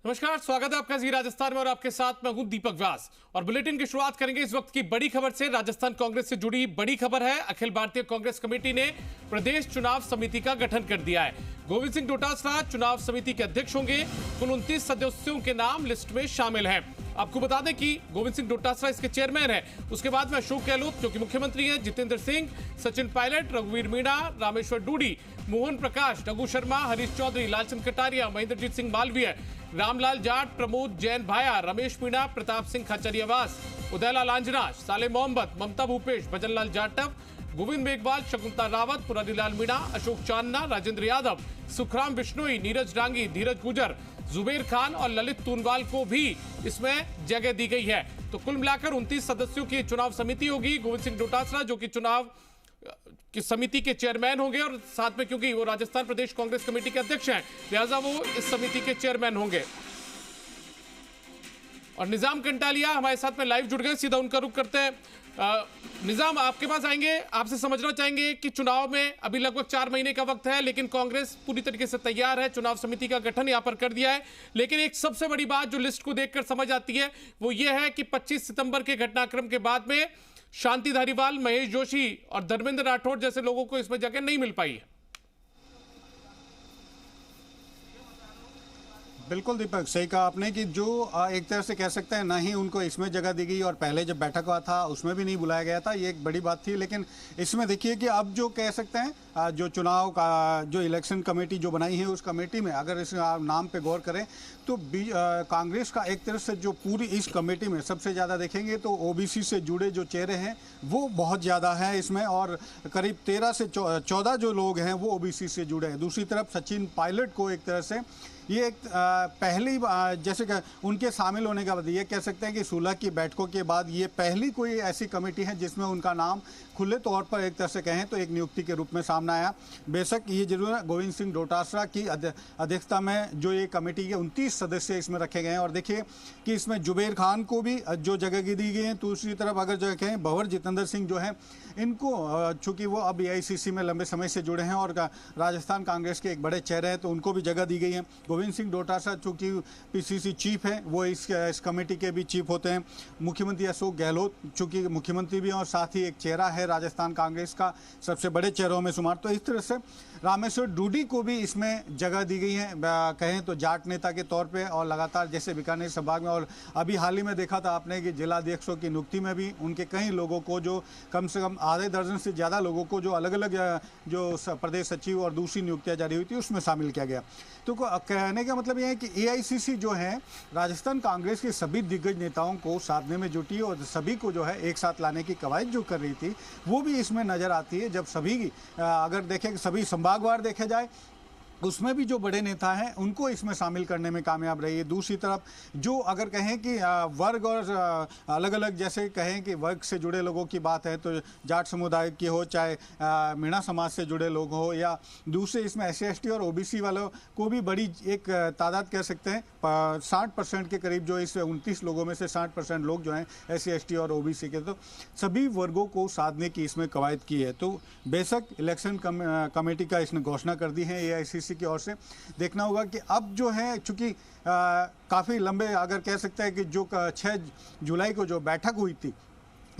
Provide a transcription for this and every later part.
नमस्कार, स्वागत है आपका जी राजस्थान में और आपके साथ मैं हूं दीपक व्यास। और बुलेटिन की शुरुआत करेंगे इस वक्त की बड़ी खबर से। राजस्थान कांग्रेस से जुड़ी बड़ी खबर है। अखिल भारतीय कांग्रेस कमेटी ने प्रदेश चुनाव समिति का गठन कर दिया है। गोविंद सिंह डोटासरा चुनाव समिति के अध्यक्ष होंगे। कुल 29 सदस्यों के नाम लिस्ट में शामिल हैं। आपको बता दें कि गोविंद सिंह डोटासरा इसके चेयरमैन है। उसके बाद में अशोक गहलोत जो कि मुख्यमंत्री हैं, जितेंद्र सिंह, सचिन पायलट, रघुवीर मीणा, रामेश्वर डूडी, मोहन प्रकाश, रघु शर्मा, हरीश चौधरी, लालचंद कटारिया, महेंद्रजीत सिंह मालवीय, रामलाल जाट, प्रमोद जैन भाया, रमेश मीणा, प्रताप सिंह खचरियावास, उदयलाल आंजना, साले मोहम्मद, ममता भूपेश, भजनलाल जाटव, गोविंद मेघवाल, शकुंतला रावत, पुरारीलाल मीणा, अशोक चांदना, राजेंद्र यादव, सुखराम बिश्नोई, नीरज डांगी, धीरज गुजर, जुबेर खान और ललित तूनवाल को भी इसमें जगह दी गई है। तो कुल मिलाकर 29 सदस्यों की चुनाव समिति होगी। गोविंद सिंह डोटासरा जो कि चुनाव की समिति के चेयरमैन होंगे और साथ में क्योंकि वो राजस्थान प्रदेश कांग्रेस कमेटी के अध्यक्ष हैं, लिहाजा वो इस समिति के चेयरमैन होंगे। और निजाम कंटालिया हमारे साथ में लाइव जुड़ गए, सीधा उनका रुख करते हैं। निजाम, आपके पास आएंगे, आपसे समझना चाहेंगे कि चुनाव में अभी लगभग 4 महीने का वक्त है, लेकिन कांग्रेस पूरी तरीके से तैयार है। चुनाव समिति का गठन यहां पर कर दिया है। लेकिन एक सबसे बड़ी बात जो लिस्ट को देखकर समझ आती है वो ये है कि 25 सितंबर के घटनाक्रम के बाद में शांति धारीवाल, महेश जोशी और धर्मेंद्र राठौड़ जैसे लोगों को इसमें जगह नहीं मिल पाई है। बिल्कुल दीपक, सही कहा आपने कि जो एक तरह से कह सकते हैं ना ही उनको इसमें जगह दी गई और पहले जब बैठक हुआ था उसमें भी नहीं बुलाया गया था, ये एक बड़ी बात थी। लेकिन इसमें देखिए कि अब जो कह सकते हैं जो चुनाव का जो इलेक्शन कमेटी जो बनाई है उस कमेटी में अगर इस नाम पे गौर करें तो कांग्रेस का एक तरह से जो पूरी इस कमेटी में सबसे ज़्यादा देखेंगे तो ओबीसी से जुड़े जो चेहरे हैं वो बहुत ज़्यादा है इसमें, और करीब 13 से 14 जो लोग हैं वो ओबीसी से जुड़े हैं। दूसरी तरफ सचिन पायलट को एक तरह से ये एक पहली जैसे कि उनके शामिल होने के बाद ये कह सकते हैं कि 16 की बैठकों के बाद ये पहली कोई ऐसी कमेटी है जिसमें उनका नाम खुले तौर पर एक तरह से कहें तो एक नियुक्ति के रूप में सामने आया। बेशक ये जरूर है गोविंद सिंह डोटासरा की अध्यक्षता में जो ये कमेटी के 29 सदस्य इसमें रखे गए हैं। और देखिए कि इसमें जुबेर खान को भी जो जगह दी गई है। दूसरी तरफ अगर जो कहें भंवर जितेंद्र सिंह जो है इनको चूँकि वो अब AICC में लंबे समय से जुड़े हैं और राजस्थान कांग्रेस के एक बड़े चेहरे हैं तो उनको भी जगह दी गई है। गोविंद सिंह डोटासरा चूँकि PCC चीफ है वो इस कमेटी के भी चीफ होते हैं। मुख्यमंत्री अशोक गहलोत चूँकि मुख्यमंत्री भी और साथ ही एक चेहरा है राजस्थान कांग्रेस का सबसे बड़े चेहरों में शुमार। तो इस तरह से रामेश्वर डूडी को भी इसमें जगह दी गई है कहें तो जाट नेता के तौर पे, और लगातार जैसे बीकानेर संभाग में और अभी हाल ही में देखा था आपने कि जिला अध्यक्षों की नियुक्ति में भी उनके कई लोगों को जो कम से कम आधे दर्जन से ज़्यादा लोगों को जो अलग अलग जो प्रदेश सचिव और दूसरी नियुक्तियाँ जारी हुई थी उसमें शामिल किया गया। तो कहने का मतलब यह है कि AICC जो है राजस्थान कांग्रेस के सभी दिग्गज नेताओं को साधने में जुटी और सभी को जो है एक साथ लाने की कवायद जो कर रही थी वो भी इसमें नज़र आती है। जब सभी अगर देखें कि सभी संभागवार देखे जाए उसमें भी जो बड़े नेता हैं उनको इसमें शामिल करने में कामयाब रही है। दूसरी तरफ जो अगर कहें कि वर्ग और अलग अलग जैसे कहें कि वर्ग से जुड़े लोगों की बात है तो जाट समुदाय की हो चाहे मीणा समाज से जुड़े लोग हो या दूसरे इसमें SC/ST और OBC वालों को भी बड़ी एक तादाद कह सकते हैं 60% के करीब जो इस 29 लोगों में से 60% लोग जो हैं SC/ST और OBC के, तो सभी वर्गों को साधने की इसमें कवायद की है। तो बेशक इलेक्शन कमेटी का इसने घोषणा कर दी है AICC की ओर से। देखना होगा कि अब जो है चूंकि काफ़ी लंबे अगर कह सकते हैं कि जो 6 जुलाई को जो बैठक हुई थी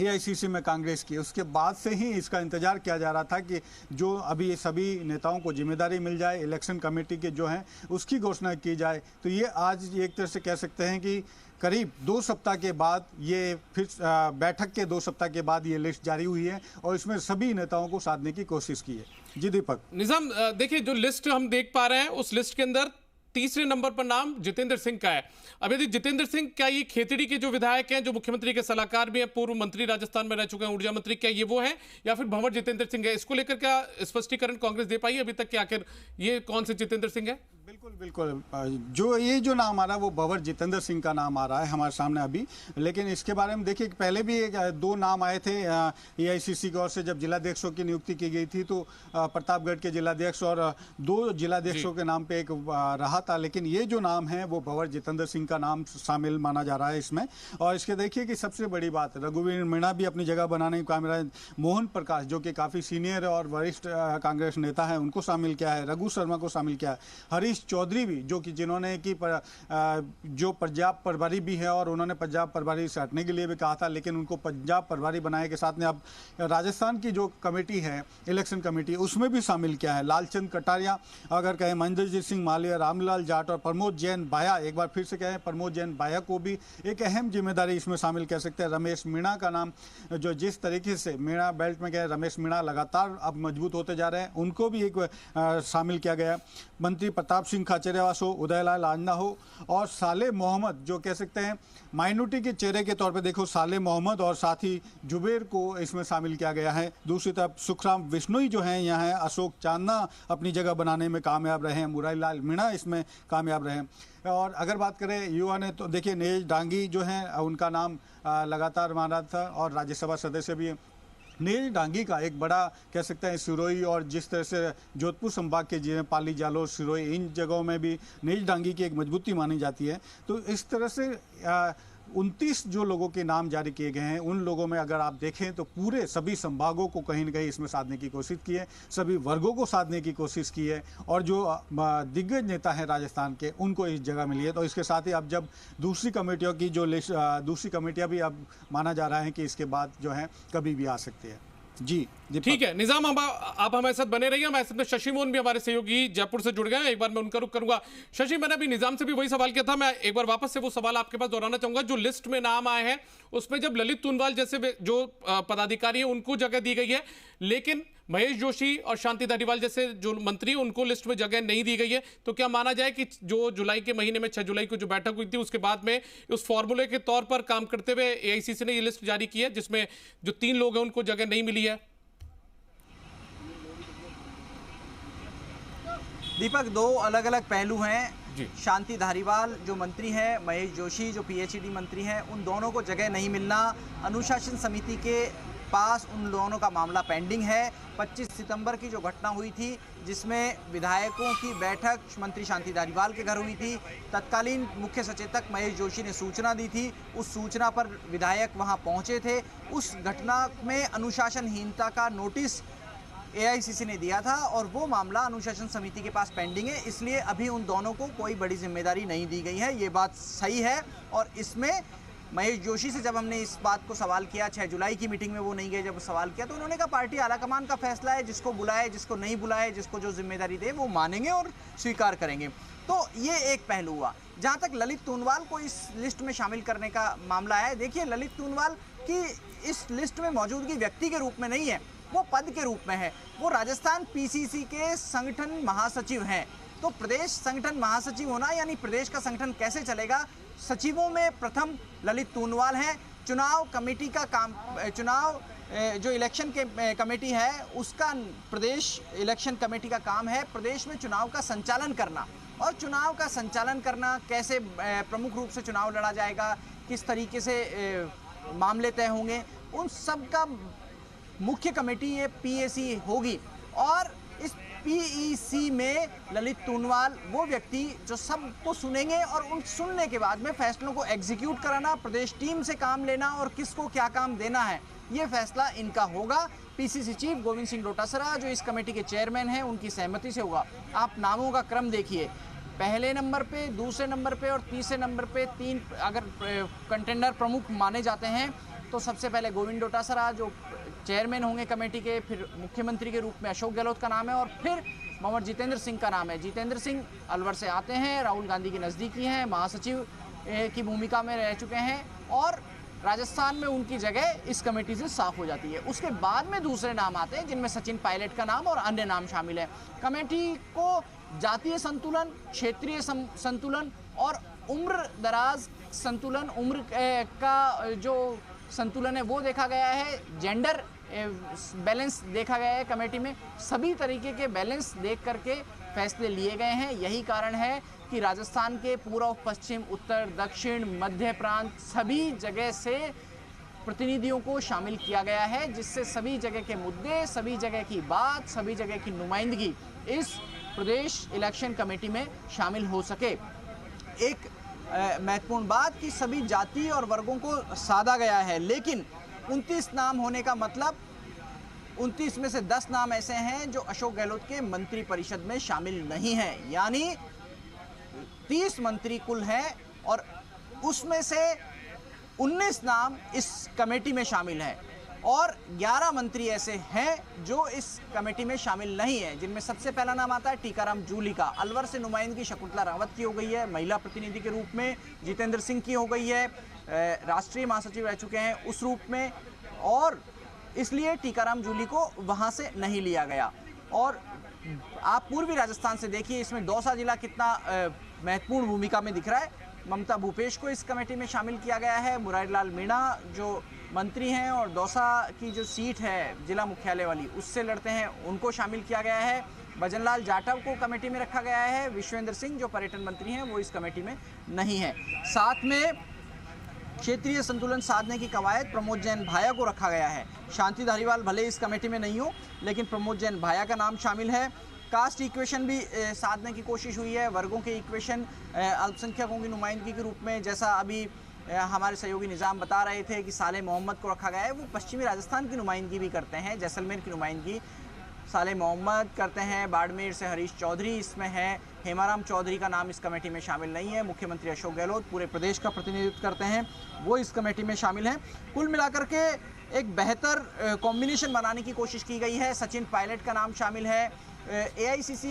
AICC में कांग्रेस की, उसके बाद से ही इसका इंतजार किया जा रहा था कि जो अभी सभी नेताओं को जिम्मेदारी मिल जाए इलेक्शन कमेटी के जो हैं उसकी घोषणा की जाए। तो ये आज एक तरह से कह सकते हैं कि करीब 2 सप्ताह के बाद ये फिर बैठक के 2 सप्ताह के बाद ये लिस्ट जारी हुई है और इसमें सभी नेताओं को साधने की कोशिश की है। जी दीपक। निजाम, देखिए जो लिस्ट हम देख पा रहे हैं उस लिस्ट के अंदर तीसरे नंबर पर नाम जितेंद्र सिंह का है। अब यदि जितेंद्र सिंह क्या ये खेतड़ी के जो विधायक हैं जो मुख्यमंत्री के सलाहकार भी हैं, पूर्व मंत्री राजस्थान में रह चुके हैं, ऊर्जा मंत्री, क्या ये वो हैं या फिर भंवर जितेंद्र सिंह है? इसको लेकर क्या स्पष्टीकरण कांग्रेस दे पाई अभी तक कि आखिर ये कौन से जितेंद्र सिंह है? बिल्कुल बिल्कुल, जो नाम आ रहा है वो भंवर जितेंद्र सिंह का नाम आ रहा है हमारे सामने अभी। लेकिन इसके बारे में देखिए पहले भी 2 नाम आए थे AICC की ओर से जब जिलाध्यक्षों की नियुक्ति की गई थी तो प्रतापगढ़ के जिलाध्यक्ष और 2 जिलाध्यक्षों के नाम पे एक रहा था। लेकिन ये जो नाम है वो भंवर जितेंद्र सिंह का नाम शामिल माना जा रहा है इसमें। और इसके देखिए कि सबसे बड़ी बात रघुवीर मीणा भी अपनी जगह बनाने में कामयाब है। मोहन प्रकाश जो कि काफ़ी सीनियर और वरिष्ठ कांग्रेस नेता है उनको शामिल किया है। रघु शर्मा को शामिल किया है। हरीश चौधरी भी, जो कि जिन्होंने कि जो पंजाब प्रभारी भी है और उन्होंने पंजाब प्रभारी से हटने के लिए भी कहा था, लेकिन उनको पंजाब प्रभारी बनाए के साथ में अब राजस्थान की जो कमेटी है, इलेक्शन कमेटी, उसमें भी शामिल किया है। लालचंद कटारिया, अगर कहें महेंद्रजीत सिंह मालवीय, रामलाल जाट और प्रमोद जैन बाया, एक बार फिर से कहें प्रमोद जैन बाया को भी एक अहम जिम्मेदारी इसमें शामिल कह सकते हैं। रमेश मीणा का नाम, जो जिस तरीके से मीणा बेल्ट में गए, रमेश मीणा लगातार अब मजबूत होते जा रहे हैं, उनको भी एक शामिल किया गया। मंत्री प्रताप सिंह खाचरियावास हो, उदयलाल आंजना हो और साले मोहम्मद, जो कह सकते हैं माइनॉरिटी के चेहरे के तौर पे देखो, साले मोहम्मद और साथ ही जुबेर को इसमें शामिल किया गया है। दूसरी तरफ सुखराम विश्नोई जो हैं यहाँ हैं, अशोक चांदना अपनी जगह बनाने में कामयाब रहे हैं, मुरारीलाल मीणा इसमें कामयाब रहे हैं। और अगर बात करें युवा ने, तो देखिए नेज डांगी जो हैं, उनका नाम लगातार मान रहा था और राज्यसभा सदस्य भी हैं। नील डांगी का एक बड़ा कह सकते हैं सिरोही और जिस तरह से जोधपुर संभाग के जिले पाली, जालोर, सिरोही, इन जगहों में भी नील डांगी की एक मजबूती मानी जाती है। तो इस तरह से 29 जो लोगों के नाम जारी किए गए हैं, उन लोगों में अगर आप देखें तो पूरे सभी संभागों को कहीं न कहीं इसमें साधने की कोशिश की है, सभी वर्गों को साधने की कोशिश की है और जो दिग्गज नेता हैं राजस्थान के, उनको इस जगह मिली है। तो इसके साथ ही अब जब दूसरी कमेटियों की जो लिस्ट, दूसरी कमेटियां भी अब माना जा रहा है कि इसके बाद जो है कभी भी आ सकती है। जी ठीक है निजाम, आप हमारे साथ बने रहिए। हमारे साथ में शशि मोहन भी हमारे सहयोगी जयपुर से जुड़ गए हैं। एक बार मैं उनका रुख करूंगा। शशि, मैंने अभी निजाम से भी वही सवाल किया था, मैं एक बार वापस से वो सवाल आपके पास दोहराना चाहूंगा। जो लिस्ट में नाम आए हैं उसमें जब ललित तुनवाल जैसे जो पदाधिकारी हैं उनको जगह दी गई है, लेकिन महेश जोशी और शांति धारीवाल जैसे जो मंत्री, उनको लिस्ट में जगह नहीं दी गई है, तो क्या माना जाए कि जो जुलाई के महीने में 6 जुलाई को जो बैठक हुई थी उसके बाद में उस फॉर्मूले के तौर पर काम करते हुए एआईसीसी ने ये लिस्ट जारी की है जिसमें जो 3 लोग हैं उनको जगह नहीं मिली है? दीपक, 2 अलग अलग पहलू हैं। शांति धारीवाल जो मंत्री हैं, महेश जोशी जो पीएचईडी मंत्री हैं, उन दोनों को जगह नहीं मिलना, अनुशासन समिति के पास उन दोनों का मामला पेंडिंग है। 25 सितंबर की जो घटना हुई थी जिसमें विधायकों की बैठक मंत्री शांति धारीवाल के घर हुई थी, तत्कालीन मुख्य सचेतक महेश जोशी ने सूचना दी थी, उस सूचना पर विधायक वहां पहुंचे थे। उस घटना में अनुशासनहीनता का नोटिस एआईसीसी ने दिया था और वो मामला अनुशासन समिति के पास पेंडिंग है, इसलिए अभी उन दोनों को कोई बड़ी जिम्मेदारी नहीं दी गई है। ये बात सही है। और इसमें महेश जोशी से जब हमने इस बात को सवाल किया, 6 जुलाई की मीटिंग में वो नहीं गए, जब सवाल किया तो उन्होंने कहा पार्टी आलाकमान का फैसला है, जिसको बुलाए जिसको नहीं बुलाए, जिसको जो जिम्मेदारी दे वो मानेंगे और स्वीकार करेंगे। तो ये एक पहलू हुआ। जहाँ तक ललित तुनवाल को इस लिस्ट में शामिल करने का मामला है, देखिए ललित तुनवाल की इस लिस्ट में मौजूदगी व्यक्ति के रूप में नहीं है, वो पद के रूप में है। वो राजस्थान पीसीसी के संगठन महासचिव हैं। तो प्रदेश संगठन महासचिव होना यानी प्रदेश का संगठन कैसे चलेगा, सचिवों में प्रथम ललित तुनवाल हैं। चुनाव कमेटी का काम, चुनाव जो इलेक्शन के कमेटी है उसका, प्रदेश इलेक्शन कमेटी का काम है प्रदेश में चुनाव का संचालन करना। और चुनाव का संचालन करना कैसे प्रमुख रूप से चुनाव लड़ा जाएगा, किस तरीके से मामले तय होंगे, उन सब का मुख्य कमेटी ये पीएसी होगी। और इस पीईसी में ललित तुनवाल वो व्यक्ति जो सबको सुनेंगे और उन सुनने के बाद में फैसलों को एग्जीक्यूट कराना, प्रदेश टीम से काम लेना और किसको क्या काम देना है, ये फैसला इनका होगा। पीसीसी चीफ गोविंद सिंह डोटासरा जो इस कमेटी के चेयरमैन हैं, उनकी सहमति से होगा। आप नामों का क्रम देखिए, पहले नंबर पे, दूसरे नंबर पे और तीसरे नंबर पे 3 अगर कंटेंडर प्रमुख माने जाते हैं तो सबसे पहले गोविंद डोटासरा जो चेयरमैन होंगे कमेटी के, फिर मुख्यमंत्री के रूप में अशोक गहलोत का नाम है और फिर मोहम्मद जितेंद्र सिंह का नाम है। जितेंद्र सिंह अलवर से आते हैं, राहुल गांधी के नज़दीकी हैं, महासचिव की भूमिका में रह चुके हैं और राजस्थान में उनकी जगह इस कमेटी से साफ हो जाती है। उसके बाद में दूसरे नाम आते हैं जिनमें सचिन पायलट का नाम और अन्य नाम शामिल है। कमेटी को जातीय संतुलन, क्षेत्रीय संतुलन और उम्र दराज संतुलन, उम्र का जो संतुलन है वो देखा गया है, जेंडर बैलेंस देखा गया है। कमेटी में सभी तरीके के बैलेंस देख करके फैसले लिए गए हैं। यही कारण है कि राजस्थान के पूर्व, पश्चिम, उत्तर, दक्षिण, मध्य प्रांत सभी जगह से प्रतिनिधियों को शामिल किया गया है, जिससे सभी जगह के मुद्दे, सभी जगह की बात, सभी जगह की नुमाइंदगी इस प्रदेश इलेक्शन कमेटी में शामिल हो सके। एक महत्वपूर्ण बात कि सभी जाति और वर्गों को साधा गया है, लेकिन 29 नाम होने का मतलब 29 में से 10 नाम ऐसे हैं जो अशोक गहलोत के मंत्री परिषद में शामिल नहीं हैं। यानी 30 मंत्री कुल हैं और उसमें से 19 नाम इस कमेटी में शामिल हैं और 11 मंत्री ऐसे हैं जो इस कमेटी में शामिल नहीं हैं, जिनमें सबसे पहला नाम आता है टीकाराम जूली का। अलवर से नुमाइंदगी शकुंतला रावत की हो गई है, महिला प्रतिनिधि के रूप में जितेंद्र सिंह की हो गई है, राष्ट्रीय महासचिव रह चुके हैं उस रूप में, और इसलिए टीकाराम जूली को वहां से नहीं लिया गया। और आप पूर्वी राजस्थान से देखिए इसमें दौसा जिला कितना महत्वपूर्ण भूमिका में दिख रहा है। ममता भूपेश को इस कमेटी में शामिल किया गया है। मुरारी लाल मीणा जो मंत्री हैं और दौसा की जो सीट है जिला मुख्यालय वाली उससे लड़ते हैं, उनको शामिल किया गया है। भजनलाल जाटव को कमेटी में रखा गया है। विश्वेंद्र सिंह जो पर्यटन मंत्री हैं वो इस कमेटी में नहीं है। साथ में क्षेत्रीय संतुलन साधने की कवायद प्रमोद जैन भाया को रखा गया है। शांति धारीवाल भले इस कमेटी में नहीं हो, लेकिन प्रमोद जैन भाया का नाम शामिल है। कास्ट इक्वेशन भी साधने की कोशिश हुई है, वर्गों के इक्वेशन अल्पसंख्यकों की नुमाइंदगी के रूप में, जैसा अभी हमारे सहयोगी निज़ाम बता रहे थे कि साले मोहम्मद को रखा गया है। वो पश्चिमी राजस्थान की नुमाइंदगी भी करते हैं, जैसलमेर की नुमाइंदगी साले मोहम्मद करते हैं। बाड़मेर से हरीश चौधरी इसमें है। हेमाराम चौधरी का नाम इस कमेटी में शामिल नहीं है। मुख्यमंत्री अशोक गहलोत पूरे प्रदेश का प्रतिनिधित्व करते हैं, वो इस कमेटी में शामिल हैं। कुल मिलाकर के एक बेहतर कॉम्बिनेशन बनाने की कोशिश की गई है। सचिन पायलट का नाम शामिल है। AICC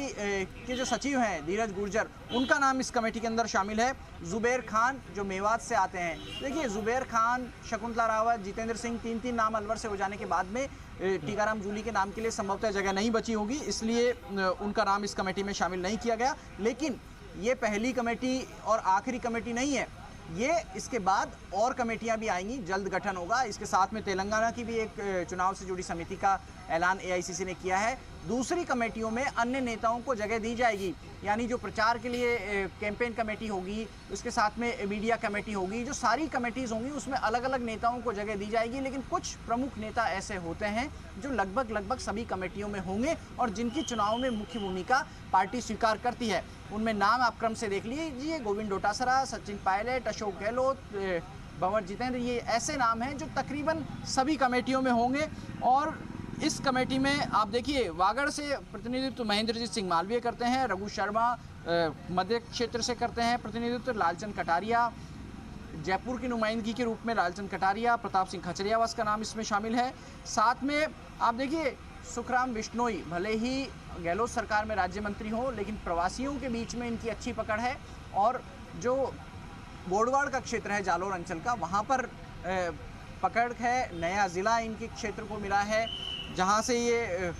के जो सचिव हैं धीरज गुर्जर, उनका नाम इस कमेटी के अंदर शामिल है। जुबैर खान जो मेवात से आते हैं, देखिए जुबैर खान, शकुंतला रावत, जितेंद्र सिंह, तीन नाम अलवर से हो जाने के बाद में टीकाराम जूली के नाम के लिए संभवतः जगह नहीं बची होगी, इसलिए उनका नाम इस कमेटी में शामिल नहीं किया गया। लेकिन ये पहली कमेटी और आखिरी कमेटी नहीं है, ये इसके बाद और कमेटियां भी आएंगी, जल्द गठन होगा। इसके साथ में तेलंगाना की भी एक चुनाव से जुड़ी समिति का ऐलान AICC ने किया है। दूसरी कमेटियों में अन्य नेताओं को जगह दी जाएगी, यानी जो प्रचार के लिए कैंपेन कमेटी होगी, उसके साथ में मीडिया कमेटी होगी, जो सारी कमेटीज़ होंगी उसमें अलग अलग नेताओं को जगह दी जाएगी। लेकिन कुछ प्रमुख नेता ऐसे होते हैं जो लगभग सभी कमेटियों में होंगे और जिनकी चुनाव में मुख्य भूमिका पार्टी स्वीकार करती है। उनमें नाम आप क्रम से देख लीजिए, गोविंद डोटासरा, सचिन पायलट, अशोक गहलोत, भंवर जितेंद्र, ये ऐसे नाम हैं जो तकरीबन सभी कमेटियों में होंगे। और इस कमेटी में आप देखिए वागड़ से प्रतिनिधित्व महेंद्रजीत सिंह मालवीय करते हैं, रघु शर्मा मध्य क्षेत्र से करते हैं प्रतिनिधित्व, लालचंद कटारिया जयपुर की नुमाइंदगी के रूप में लालचंद कटारिया, प्रताप सिंह खचरियावास का नाम इसमें शामिल है। साथ में आप देखिए सुखराम बिश्नोई भले ही गहलोत सरकार में राज्य मंत्री हो, लेकिन प्रवासियों के बीच में इनकी अच्छी पकड़ है और जो बोडवाड़ का क्षेत्र है जालोर अंचल का, वहाँ पर पकड़ है। नया ज़िला इनके क्षेत्र को मिला है, जहाँ से ये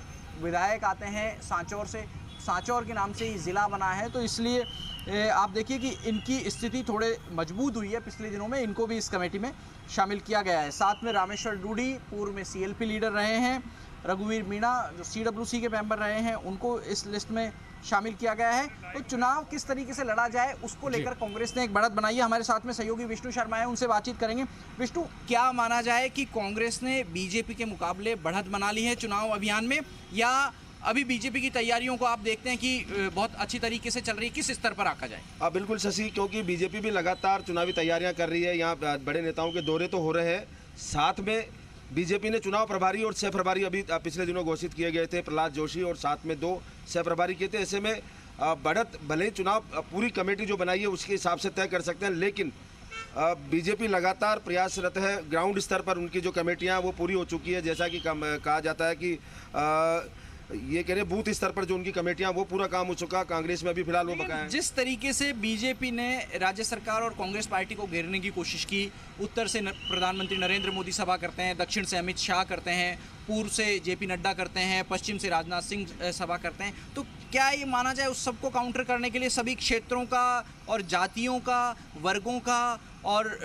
विधायक आते हैं सांचौर से, सांचौर के नाम से ही ज़िला बना है। तो इसलिए आप देखिए कि इनकी स्थिति थोड़े मजबूत हुई है पिछले दिनों में, इनको भी इस कमेटी में शामिल किया गया है। साथ में रामेश्वर डूडी पूर्व में CLP लीडर रहे हैं, रघुवीर मीणा जो CWC के मेंबर रहे हैं, उनको इस लिस्ट में शामिल किया गया है। तो चुनाव किस तरीके से लड़ा जाए उसको लेकर कांग्रेस ने एक बढ़त बनाई है। हमारे साथ में सहयोगी विष्णु शर्मा है, उनसे बातचीत करेंगे। विष्णु, क्या माना जाए कि कांग्रेस ने बीजेपी के मुकाबले बढ़त बना ली है चुनाव अभियान में, या अभी बीजेपी की तैयारियों को आप देखते हैं कि बहुत अच्छी तरीके से चल रही है? किस स्तर पर रखा जाए? बिल्कुल शशि, क्योंकि बीजेपी भी लगातार चुनावी तैयारियां कर रही है। यहाँ बड़े नेताओं के दौरे तो हो रहे हैं, साथ में बीजेपी ने चुनाव प्रभारी और सह प्रभारी अभी पिछले दिनों घोषित किए गए थे, प्रहलाद जोशी, और साथ में 2 सह प्रभारी किए थे। ऐसे में बढ़त भले ही चुनाव पूरी कमेटी जो बनाई है उसके हिसाब से तय कर सकते हैं, लेकिन बीजेपी लगातार प्रयासरत है। ग्राउंड स्तर पर उनकी जो कमेटियां वो पूरी हो चुकी है, जैसा कि कहा जाता है कि ये कह रहे बूथ स्तर पर जो उनकी कमेटियां वो पूरा काम हो चुका। कांग्रेस में अभी फिलहाल वो बकाया है। जिस तरीके से बीजेपी ने राज्य सरकार और कांग्रेस पार्टी को घेरने की कोशिश की, उत्तर से प्रधानमंत्री नरेंद्र मोदी सभा करते हैं, दक्षिण से अमित शाह करते हैं, पूर्व से JP नड्डा करते हैं, पश्चिम से राजनाथ सिंह सभा करते हैं, तो क्या ये माना जाए उस सबको काउंटर करने के लिए सभी क्षेत्रों का और जातियों का, वर्गों का और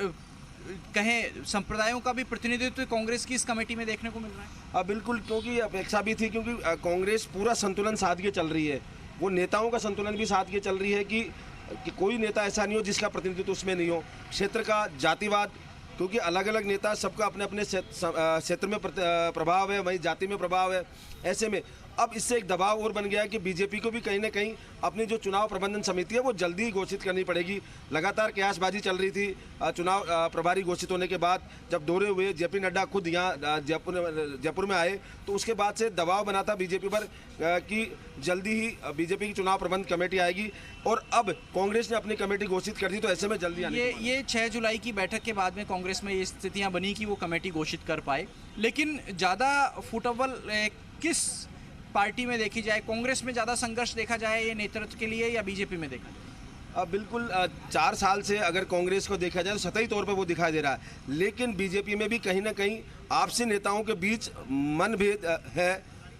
कहें संप्रदायों का भी प्रतिनिधित्व कांग्रेस की इस कमेटी में देखने को मिल रहा है? बिल्कुल, क्योंकि अपेक्षा भी थी, क्योंकि कांग्रेस पूरा संतुलन साध के चल रही है। वो नेताओं का संतुलन भी साध के चल रही है कि कोई नेता ऐसा नहीं हो जिसका प्रतिनिधित्व उसमें नहीं हो। क्षेत्र का जातिवाद, क्योंकि अलग अलग नेता सबका अपने अपने क्षेत्र में प्रभाव है, वहीं जाति में प्रभाव है। ऐसे में अब इससे एक दबाव और बन गया है कि बीजेपी को भी कहीं ना कहीं अपनी जो चुनाव प्रबंधन समिति है वो जल्दी ही घोषित करनी पड़ेगी। लगातार कयासबाजी चल रही थी चुनाव प्रभारी घोषित होने के बाद। जब दौरे हुए, जेपी नड्डा खुद यहाँ जयपुर में आए, तो उसके बाद से दबाव बना था बीजेपी पर कि जल्दी ही बीजेपी की चुनाव प्रबंध कमेटी आएगी, और अब कांग्रेस ने अपनी कमेटी घोषित कर दी, तो ऐसे में जल्दी ये 6 जुलाई की बैठक के बाद में कांग्रेस में ये स्थितियां बनी कि वो कमेटी घोषित कर पाए। लेकिन ज़्यादा फुटबॉल किस पार्टी में देखी जाए, कांग्रेस में ज़्यादा संघर्ष देखा जाए ये नेतृत्व के लिए, या बीजेपी में देखा जाए? बिल्कुल 4 साल से अगर कांग्रेस को देखा जाए तो सतही तौर पर वो दिखाई दे रहा है, लेकिन बीजेपी में भी कहीं ना कहीं आपसी नेताओं के बीच मनभेद है।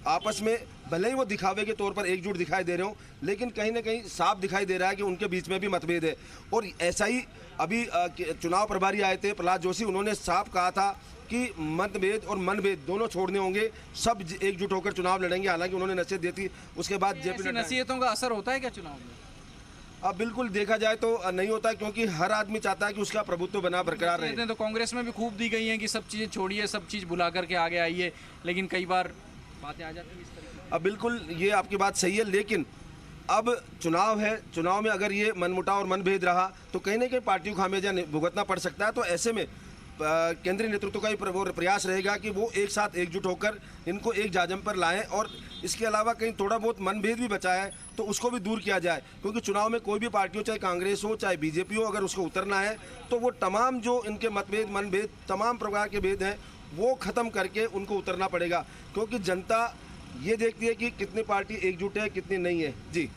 आपस में भले ही वो दिखावे के तौर पर एकजुट दिखाई दे रहे हो, लेकिन कहीं ना कहीं साफ दिखाई दे रहा है कि उनके बीच में भी मतभेद है। और ऐसा ही अभी चुनाव प्रभारी आए थे प्रहलाद जोशी, उन्होंने साफ कहा था कि मतभेद और मनभेद दोनों छोड़ने होंगे, सब एकजुट होकर चुनाव लड़ेंगे। हालांकि उन्होंने नसीहत दी थी, उसके बाद जेपी नसीहतों का असर होता है क्या चुनाव में? अब बिल्कुल देखा जाए तो नहीं होता, क्योंकि हर आदमी चाहता है कि उसका प्रभुत्व बना बरकरार रहे। तो कांग्रेस में भी खूब दी गई हैं कि सब चीज़ें छोड़िए, सब चीज़ भुला करके आगे आइए, लेकिन कई बार बातें आ जाती हैं इस तरह की। अब बिल्कुल ये आपकी बात सही है, लेकिन अब चुनाव है, चुनाव में अगर ये मनमुटाव और मनभेद रहा तो कहीं ना कहीं पार्टियों को खामियाजा भुगतना पड़ सकता है। तो ऐसे में केंद्रीय नेतृत्व का ही प्रयास रहेगा कि वो एक साथ एकजुट होकर इनको एक जाजम पर लाएं, और इसके अलावा कहीं थोड़ा बहुत मनभेद भी बचा है तो उसको भी दूर किया जाए। क्योंकि चुनाव में कोई भी पार्टी हो, चाहे कांग्रेस हो चाहे बीजेपी हो, अगर उसको उतरना है तो वो तमाम जो इनके मतभेद मनभेद तमाम प्रकार के भेद हैं वो ख़त्म करके उनको उतरना पड़ेगा। क्योंकि जनता ये देखती है कि कितनी पार्टी एकजुट है कितनी नहीं है। जी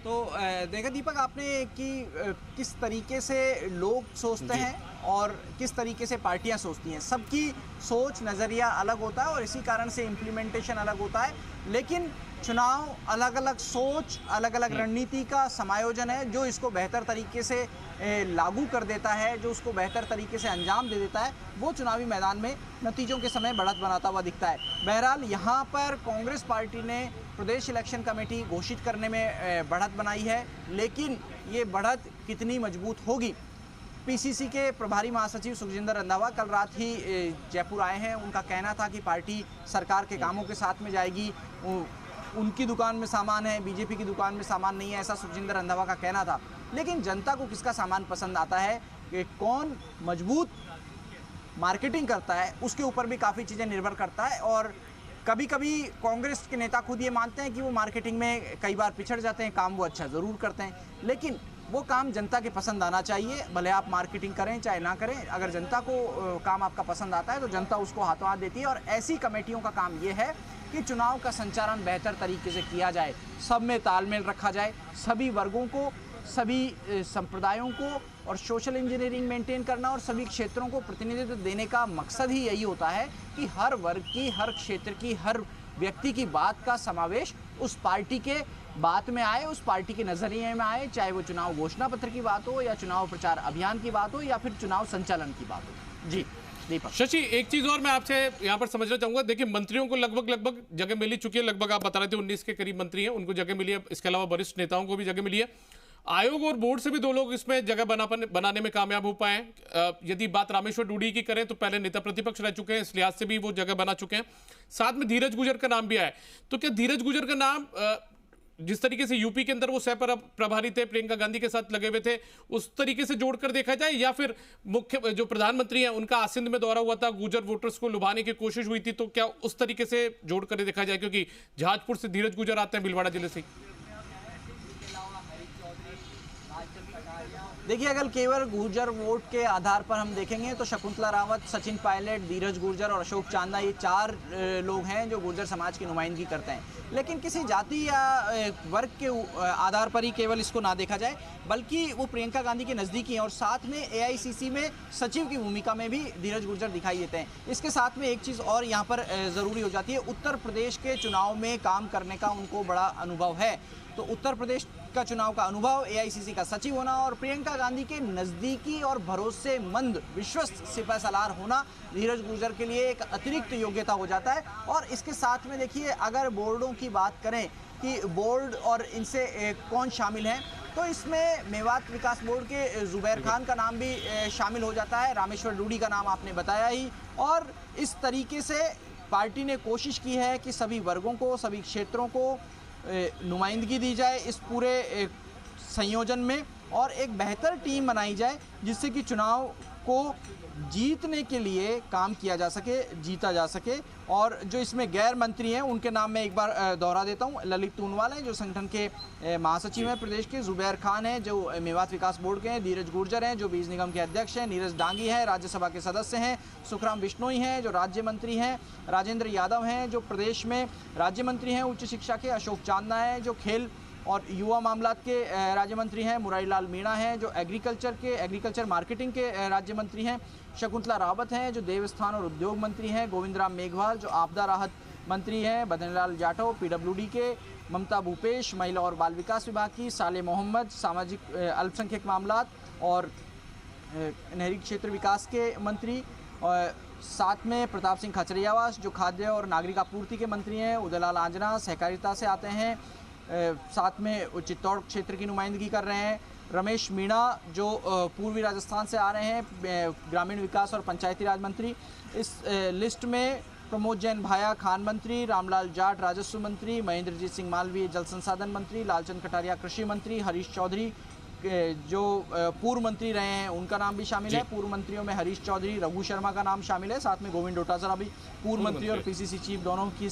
तो देखा दीपक आपने कि किस तरीके से लोग सोचते हैं और किस तरीके से पार्टियां सोचती हैं। सबकी सोच नज़रिया अलग होता है और इसी कारण से इम्प्लीमेंटेशन अलग होता है। लेकिन चुनाव अलग अलग सोच, अलग अलग रणनीति का समायोजन है जो इसको बेहतर तरीके से लागू कर देता है, जो उसको बेहतर तरीके से अंजाम दे देता है, वो चुनावी मैदान में नतीजों के समय बढ़त बनाता हुआ दिखता है। बहरहाल यहाँ पर कांग्रेस पार्टी ने प्रदेश इलेक्शन कमेटी घोषित करने में बढ़त बनाई है, लेकिन ये बढ़त कितनी मजबूत होगी? पीसीसी के प्रभारी महासचिव सुखजिंदर रंधावा कल रात ही जयपुर आए हैं। उनका कहना था कि पार्टी सरकार के कामों के साथ में जाएगी, उनकी दुकान में सामान है, बीजेपी की दुकान में सामान नहीं है, ऐसा सुखजिंदर रंधावा का कहना था। लेकिन जनता को किसका सामान पसंद आता है, कि कौन मजबूत मार्केटिंग करता है, उसके ऊपर भी काफ़ी चीज़ें निर्भर करता है। और कभी कभी कांग्रेस के नेता खुद ये मानते हैं कि वो मार्केटिंग में कई बार पिछड़ जाते हैं, काम वो अच्छा ज़रूर करते हैं, लेकिन वो काम जनता के पसंद आना चाहिए। भले आप मार्केटिंग करें चाहे ना करें, अगर जनता को काम आपका पसंद आता है तो जनता उसको हाथों हाथ देती है। और ऐसी कमेटियों का काम ये है कि चुनाव का संचालन बेहतर तरीके से किया जाए, सब में तालमेल रखा जाए, सभी वर्गों को, सभी संप्रदायों को और सोशल इंजीनियरिंग मेंटेन करना और सभी क्षेत्रों को प्रतिनिधित्व देने का मकसद ही यही होता है कि हर वर्ग की, हर क्षेत्र की, हर व्यक्ति की बात का समावेश उस पार्टी के बात में आए, उस पार्टी के नज़रिए में आए, चाहे वो चुनाव घोषणा पत्र की बात हो या चुनाव प्रचार अभियान की बात हो या फिर चुनाव संचालन की बात हो। जी दीपक। शशि, एक चीज और मैं आपसे यहाँ पर समझना चाहूंगा। देखिए, मंत्रियों को लगभग जगह मिली चुकी है, लगभग आप बता रहे थे 19 के करीब मंत्री हैं, उनको जगह मिली है। इसके अलावा वरिष्ठ नेताओं को भी जगह मिली है। आयोग और बोर्ड से भी 2 लोग इसमें जगह बनाने में कामयाब हो पाए। यदि बात रामेश्वर डूडी की करें तो पहले नेता प्रतिपक्ष रह चुके हैं, इस लिहाज से भी वो जगह बना चुके हैं। साथ में धीरज गुजर का नाम भी आया। तो क्या धीरज गुजर का नाम, जिस तरीके से यूपी के अंदर वो सह प्रभारी थे, प्रियंका गांधी के साथ लगे हुए थे, उस तरीके से जोड़कर देखा जाए, या फिर मुख्य जो प्रधानमंत्री हैं उनका आसिंद में दौरा हुआ था, गुजर वोटर्स को लुभाने की कोशिश हुई थी, तो क्या उस तरीके से जोड़कर देखा जाए? क्योंकि जहाजपुर से धीरज गुजर आते हैं, भीलवाड़ा जिले से। देखिए, अगर केवल गुर्जर वोट के आधार पर हम देखेंगे तो शकुंतला रावत, सचिन पायलट, धीरज गुर्जर और अशोक चांदा, ये 4 लोग हैं जो गुर्जर समाज की नुमाइंदगी करते हैं। लेकिन किसी जाति या वर्ग के आधार पर ही केवल इसको ना देखा जाए, बल्कि वो प्रियंका गांधी के नज़दीकी हैं और साथ में AICC में सचिव की भूमिका में भी धीरज गुर्जर दिखाई देते हैं। इसके साथ में एक चीज़ और यहाँ पर ज़रूरी हो जाती है, उत्तर प्रदेश के चुनाव में काम करने का उनको बड़ा अनुभव है। तो उत्तर प्रदेश का चुनाव का अनुभव, AICC का सचिव होना और प्रियंका गांधी के नज़दीकी और भरोसेमंद विश्वस्त सिपहसालार होना धीरज गुर्जर के लिए एक अतिरिक्त योग्यता हो जाता है। और इसके साथ में देखिए, अगर बोर्डों की बात करें कि बोर्ड और इनसे कौन शामिल हैं, तो इसमें मेवात विकास बोर्ड के जुबैर खान का नाम भी शामिल हो जाता है। रामेश्वर डूडी का नाम आपने बताया ही। और इस तरीके से पार्टी ने कोशिश की है कि सभी वर्गों को, सभी क्षेत्रों को नुमाइंदगी दी जाए इस पूरे संयोजन में और एक बेहतर टीम बनाई जाए जिससे कि चुनाव को जीतने के लिए काम किया जा सके, जीता जा सके। और जो इसमें गैर मंत्री हैं उनके नाम मैं एक बार दोहरा देता हूं। ललित टूनवाल हैं जो संगठन के महासचिव हैं प्रदेश के, जुबैर खान हैं जो मेवात विकास बोर्ड के हैं, धीरज गुर्जर हैं जो बीज निगम के अध्यक्ष हैं, नीरज डांगी हैं राज्यसभा के सदस्य हैं, सुखराम बिश्नोई हैं जो राज्य मंत्री हैं, राजेंद्र यादव हैं जो प्रदेश में राज्य मंत्री हैं उच्च शिक्षा के, अशोक चांदना है जो खेल और युवा मामलात के राज्य मंत्री हैं, मुरारी लाल मीणा हैं जो एग्रीकल्चर मार्केटिंग के राज्य मंत्री हैं, शकुंतला रावत हैं जो देवस्थान और उद्योग मंत्री हैं, गोविंद राम मेघवाल जो आपदा राहत मंत्री हैं, बदनलाल जाटव पीडब्ल्यूडी के, ममता भूपेश महिला और बाल विकास विभाग की, साले मोहम्मद सामाजिक अल्पसंख्यक मामलात और नहरी क्षेत्र विकास के मंत्री, और साथ में प्रताप सिंह खचरियावास जो खाद्य और नागरिक आपूर्ति के मंत्री हैं, उदयलाल आंजना सहकारिता से आते हैं, साथ में चित्तौड़ क्षेत्र की नुमाइंदगी कर रहे हैं, रमेश मीणा जो पूर्वी राजस्थान से आ रहे हैं ग्रामीण विकास और पंचायती राज मंत्री। इस लिस्ट में प्रमोद जैन भाया खान मंत्री, रामलाल जाट राजस्व मंत्री, महेंद्रजीत सिंह मालवीय जल संसाधन मंत्री, लालचंद कटारिया कृषि मंत्री, हरीश चौधरी जो पूर्व मंत्री रहे हैं उनका नाम भी शामिल है। पूर्व मंत्रियों में हरीश चौधरी, रघु शर्मा का नाम शामिल है, साथ में गोविंद डोटासरा भी पूर्व मंत्री और पीसीसी चीफ दोनों की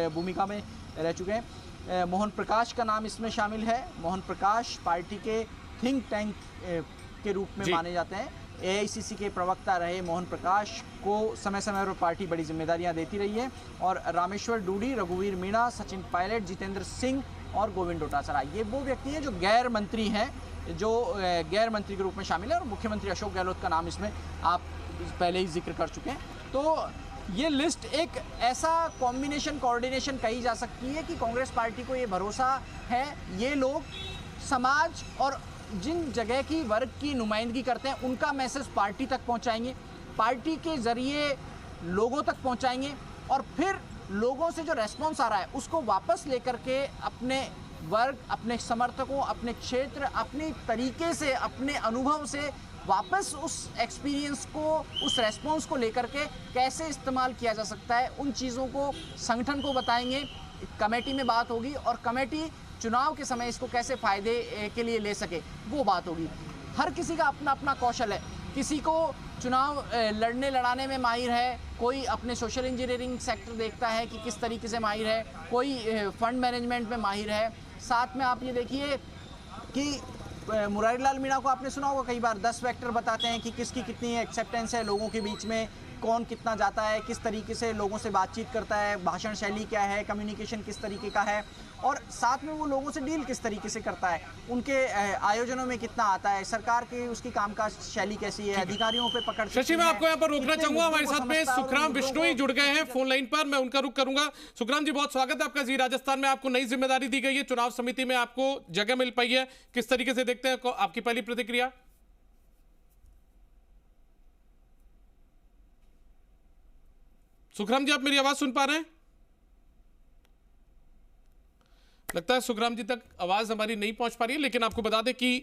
भूमिका में रह चुके हैं। मोहन प्रकाश का नाम इसमें शामिल है। मोहन प्रकाश पार्टी के थिंक टैंक के रूप में माने जाते हैं। एआईसीसी के प्रवक्ता रहे मोहन प्रकाश को समय समय पर पार्टी बड़ी जिम्मेदारियां देती रही है। और रामेश्वर डूडी, रघुवीर मीणा, सचिन पायलट, जितेंद्र सिंह और गोविंद डोटासरा ये वो व्यक्ति हैं जो गैर मंत्री हैं, जो गैर मंत्री के रूप में शामिल है। और मुख्यमंत्री अशोक गहलोत का नाम इसमें आप पहले ही जिक्र कर चुके हैं। तो ये लिस्ट एक ऐसा कॉम्बिनेशन, कोऑर्डिनेशन कही जा सकती है कि कांग्रेस पार्टी को ये भरोसा है ये लोग समाज और जिन जगह की वर्ग की नुमाइंदगी करते हैं उनका मैसेज पार्टी तक पहुंचाएंगे, पार्टी के जरिए लोगों तक पहुंचाएंगे और फिर लोगों से जो रेस्पॉन्स आ रहा है उसको वापस लेकर के अपने वर्ग, अपने समर्थकों, अपने क्षेत्र, अपने तरीके से, अपने अनुभव से वापस उस एक्सपीरियंस को, उस रेस्पॉन्स को लेकर के कैसे इस्तेमाल किया जा सकता है उन चीज़ों को संगठन को बताएंगे। कमेटी में बात होगी और कमेटी चुनाव के समय इसको कैसे फ़ायदे के लिए ले सके वो बात होगी। हर किसी का अपना अपना कौशल है, किसी को चुनाव लड़ाने में माहिर है, कोई अपने सोशल इंजीनियरिंग सेक्टर देखता है कि किस तरीके से माहिर है, कोई फंड मैनेजमेंट में माहिर है। साथ में आप ये देखिए कि मुरारी लाल मीणा को आपने सुना होगा, कई बार 10 फैक्टर बताते हैं कि किसकी कितनी एक्सेप्टेंस है लोगों के बीच में, कौन कितना जाता है, किस तरीके से लोगों से बातचीत करता है, भाषण शैली क्या है, कम्युनिकेशन किस तरीके का है और साथ में वो लोगों से डील किस तरीके से करता है, उनके आयोजनों में कितना आता है, सरकार की उसकी कामकाज शैली कैसी है, अधिकारियों पे पकड़। शशि, मैं आपको यहाँ पर रोकना चाहूंगा, हमारे साथ में सुखराम बिश्नोई जुड़ गए हैं फोन लाइन पर, मैं उनका रुख करूंगा। सुखराम जी, बहुत स्वागत है आपका जी राजस्थान में। आपको नई जिम्मेदारी दी गई है, चुनाव समिति में आपको जगह मिल पाई है, किस तरीके से देखते हैं, आपकी पहली प्रतिक्रिया? सुखराम जी, आप मेरी आवाज सुन पा रहे हैं? लगता है सुखराम जी तक आवाज हमारी नहीं पहुंच पा रही है, लेकिन आपको बता दें कि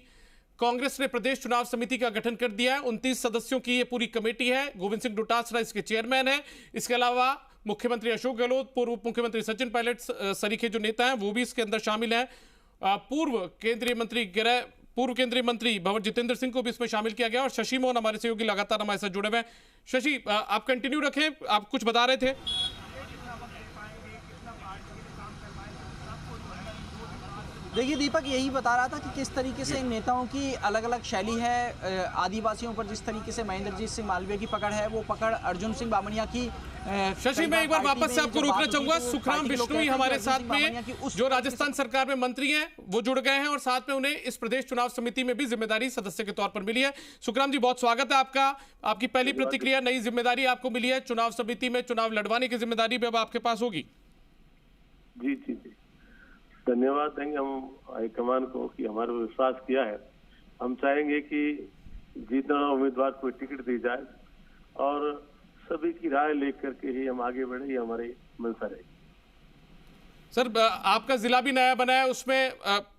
कांग्रेस ने प्रदेश चुनाव समिति का गठन कर दिया है। 29 सदस्यों की ये पूरी कमेटी है। गोविंद सिंह डोटासरा इसके चेयरमैन है। इसके अलावा मुख्यमंत्री अशोक गहलोत, पूर्व मुख्यमंत्री सचिन पायलट सरीखे जो नेता हैं वो भी इसके अंदर शामिल हैं। पूर्व केंद्रीय मंत्री भंवर जितेंद्र सिंह को भी इसमें शामिल किया गया और शशि मोहन हमारे सहयोगी लगातार हमारे साथ जुड़े हुए हैं। शशि, आप कंटिन्यू रखें, आप कुछ बता रहे थे। देखिए दीपक, यही बता रहा था कि किस तरीके से इन नेताओं की अलग अलग शैली है। आदिवासियों पर जिस तरीके से महेंद्रजीत सिंह मालवीय की पकड़ है, वो पकड़ अर्जुन सिंह बामणिया की। शशि, मैं एक बार वापस से आपको रोकना चाहूंगा। सुखराम बिश्नोई हमारे साथ में जो राजस्थान सरकार में मंत्री हैं वो जुड़ गए हैं और साथ में उन्हें इस प्रदेश चुनाव समिति में भी जिम्मेदारी सदस्य के तौर पर मिली है। सुखराम जी, बहुत स्वागत है आपका। आपकी पहली प्रतिक्रिया, नई जिम्मेदारी आपको मिली है चुनाव समिति में, चुनाव लड़वाने की जिम्मेदारी भी अब आपके पास होगी। जी जी जी, धन्यवाद देंगे हम हाईकमान को कि हमारे को विश्वास किया है। हम चाहेंगे कि जीतने वाला उम्मीदवार को टिकट दी जाए और सभी की राय लेकर के ही हम आगे बढ़े, ये हमारी मंशा रहेगी। सर, आपका जिला भी नया बना है, उसमें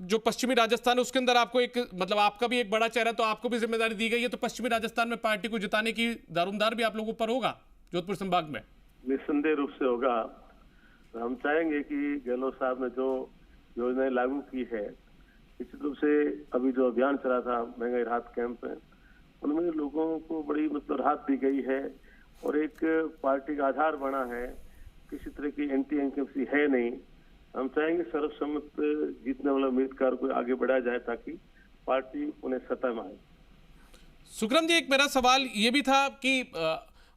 जो पश्चिमी राजस्थान है उसके अंदर आपको एक, मतलब आपका भी एक बड़ा चेहरा, तो आपको भी जिम्मेदारी दी गई है। तो पश्चिमी राजस्थान में पार्टी को जिताने की दारोमदार भी आप लोगों पर होगा जोधपुर संभाग में। निस्संदेह रूप से होगा। तो हम चाहेंगे कि गहलोत साहब ने जो योजनाएं लागू की है, निश्चित रूप से अभी जो अभियान चला था महंगाई राहत कैंप में, उनमें लोगों को बड़ी मतलब राहत दी गई है और एक पार्टी का आधार बना है। किसी तरह की एंटी इनकम्सी है नहीं। हम चाहेंगे सर्वसम्मत जीतने वाले उम्मीदवार को आगे बढ़ाया जाए ताकि पार्टी उन्हें सत्ता में आए। सुखराम जी, एक मेरा सवाल ये भी था कि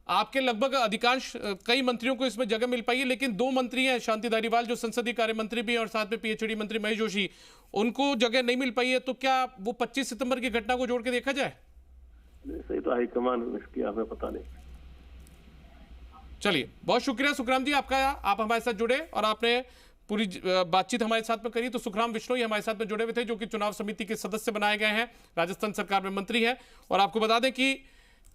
आपके लगभग अधिकांश कई मंत्रियों को इसमें जगह मिल पाई है, लेकिन 2 मंत्री हैं, शांति धारीवाल जो संसदीय कार्य मंत्री भी हैं और साथ में पीएचडी मंत्री महेश जोशी, उनको जगह नहीं मिल पाई है। तो क्या वो 25 सितंबर की घटना को जोड़ के देखा जाए? सही तो हाईकमान इसकी हमें पता नहीं। चलिए, बहुत शुक्रिया सुखराम जी आपका, आप हमारे साथ जुड़े और आपने पूरी बातचीत हमारे साथ में करी। तो सुखराम विश्नोई हमारे साथ में जुड़े हुए थे, जो कि चुनाव समिति के सदस्य बनाए गए हैं, राजस्थान सरकार में मंत्री हैं। और आपको बता दें कि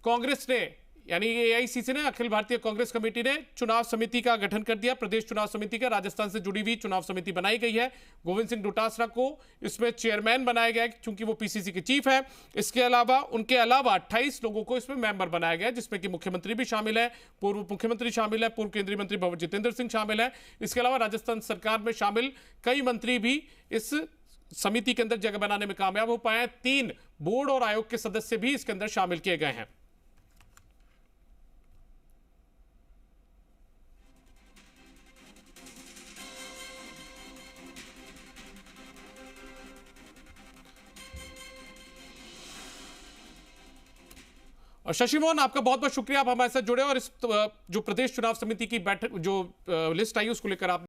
कांग्रेस ने यानी एआईसीसी ने, अखिल भारतीय कांग्रेस कमेटी ने चुनाव समिति का गठन कर दिया। प्रदेश चुनाव समिति का राजस्थान से जुड़ी हुई चुनाव समिति बनाई गई है। गोविंद सिंह डोटासरा को इसमें चेयरमैन बनाया गया है, चूंकि वो पीसीसी के चीफ है। इसके अलावा उनके अलावा 28 लोगों को इसमें मेंबर बनाया गया है, जिसमें कि मुख्यमंत्री भी शामिल है, पूर्व मुख्यमंत्री शामिल है, पूर्व केंद्रीय मंत्री भवन जितेंद्र सिंह शामिल है। इसके अलावा राजस्थान सरकार में शामिल कई मंत्री भी इस समिति के अंदर जगह बनाने में कामयाब हो पाए हैं। 3 बोर्ड और आयोग के सदस्य भी इसके अंदर शामिल किए गए हैं। और शशि मोहन, आपका बहुत बहुत शुक्रिया, आप हमारे साथ जुड़े और इस जो प्रदेश चुनाव समिति की बैठक जो लिस्ट आई उसको लेकर आप